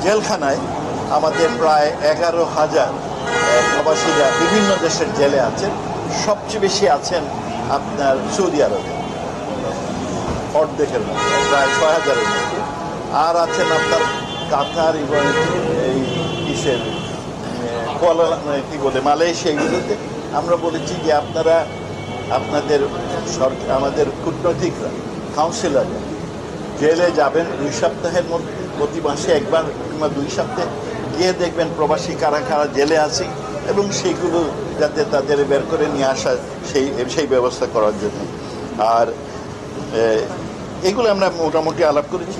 জেলখানায় আমাদের প্রায় 11,000 প্রবাসীরা বিভিন্ন দেশের জেলে আছেন। সবচেয়ে বেশি আছেন আপনার সৌদি আরবে, অর্ধেকের মতো, প্রায় 6,000-এর মতো। আর আছেন আপনার কাতার এবং এই কিসের কি বলে মালয়েশিয়া, এগুলোতে। আমরা বলেছি যে আপনারা আপনাদের আমাদের কূটনৈতিকরা, কাউন্সিলররা জেলে যাবেন 2 সপ্তাহের মধ্যে, প্রতি মাসে একবার কিংবা 2 সপ্তাহে গিয়ে দেখবেন প্রবাসী কারা কারা জেলে আছে, এবং সেইগুলো যাতে তাদের বের করে নিয়ে আসা সেই ব্যবস্থা করার জন্য। আর এগুলো আমরা মোটামুটি আলাপ করেছি।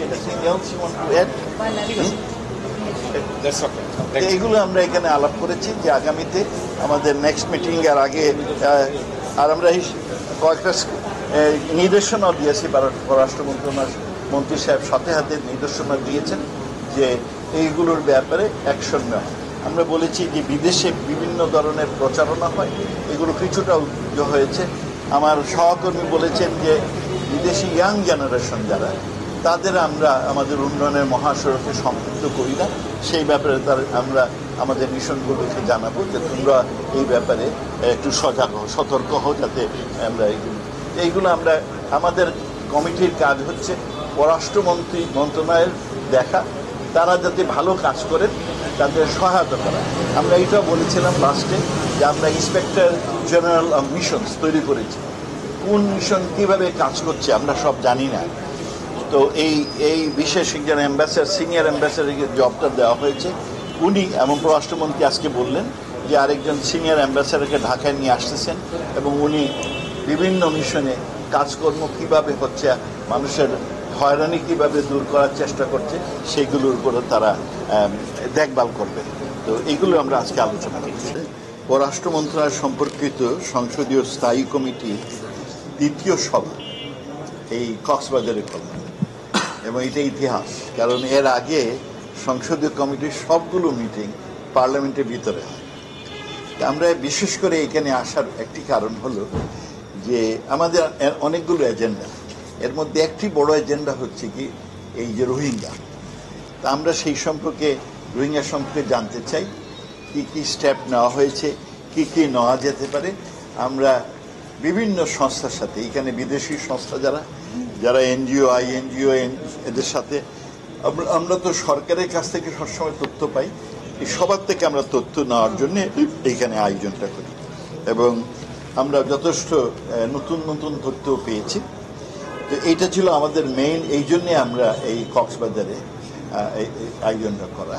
এইগুলো আমরা এখানে আলাপ করেছি যে আগামীতে আমাদের নেক্সট মিটিং এর আগে, আর আমরা কয়েকটা নির্দেশনা দিয়েছি পররাষ্ট্র মন্ত্রী সাহেব সাথে হাতে নির্দেশনা দিয়েছেন যে এইগুলোর ব্যাপারে অ্যাকশন নেওয়া। আমরা বলেছি যে বিদেশে বিভিন্ন ধরনের প্রচারণা হয়, এগুলো কিছুটা হয়েছে। আমার সহকর্মী বলেছেন যে বিদেশি ইয়াং জেনারেশন যারা, তাদের আমরা আমাদের উন্নয়নের মহাসড়কে সম্পৃক্ত করি না, সেই ব্যাপারে আমরা আমাদের মিশনগুলোকে জানাবো যে তোমরা এই ব্যাপারে একটু সজাগ হও, সতর্ক হও, যাতে আমরা এইগুলো আমরা আমাদের কমিটির কাজ হচ্ছে পররাষ্ট্র মন্ত্রণালয়ের দেখা, তারা যাতে ভালো কাজ করেন তাদের সহায়তা করা। আমরা এইটাও বলেছিলাম লাস্টে যে আমরা ইন্সপেক্টর জেনারেল অফ মিশনস তৈরি করেছি। কোন মিশন কীভাবে কাজ করছে আমরা সব জানি না, তো এই বিশেষ একজন অ্যাম্বাসেডর, সিনিয়র অ্যাম্বাসেডরকে জবটা দেওয়া হয়েছে। উনি এবং পররাষ্ট্রমন্ত্রী আজকে বললেন যে আরেকজন সিনিয়র অ্যাম্বাসেডরকে ঢাকায় নিয়ে আসতেছেন, এবং উনি বিভিন্ন মিশনে কাজকর্ম কীভাবে হচ্ছে, মানুষের হয়রানি কীভাবে দূর করার চেষ্টা করছে, সেইগুলোর উপরে তারা দেখভাল করবেন। তো এইগুলো আমরা আজকে আলোচনা করছি। পররাষ্ট্র মন্ত্রণালয় সম্পর্কিত সংসদীয় স্থায়ী কমিটির দ্বিতীয় সভা এই কক্সবাজারে করলাম, এবং এটা ইতিহাস, কারণ এর আগে সংসদীয় কমিটির সবগুলো মিটিং পার্লামেন্টের ভিতরে হয়। আমরা বিশেষ করে এখানে আসার একটি কারণ হলো যে আমাদের অনেকগুলো এজেন্ডা, এর মধ্যে একটি বড় এজেন্ডা হচ্ছে কি এই যে রোহিঙ্গা। তা আমরা সেই সম্পর্কে, রোহিঙ্গা সম্পর্কে জানতে চাই, কি কি স্টেপ নেওয়া হয়েছে, কি কি নেওয়া যেতে পারে। আমরা বিভিন্ন সংস্থার সাথে, এখানে বিদেশি সংস্থা যারা এনজিও, আইএনজিও, এদের সাথে আমরা তো সরকারের কাছ থেকে সবসময় তথ্য পাই, এই সবার থেকে আমরা তথ্য নেওয়ার জন্য এইখানে আয়োজনটা করি, এবং আমরা যথেষ্ট নতুন নতুন তথ্য পেয়েছি। তো এইটা ছিল আমাদের মেইন, এই জন্যে আমরা এই কক্সবাজারে আয়োজনটা করা।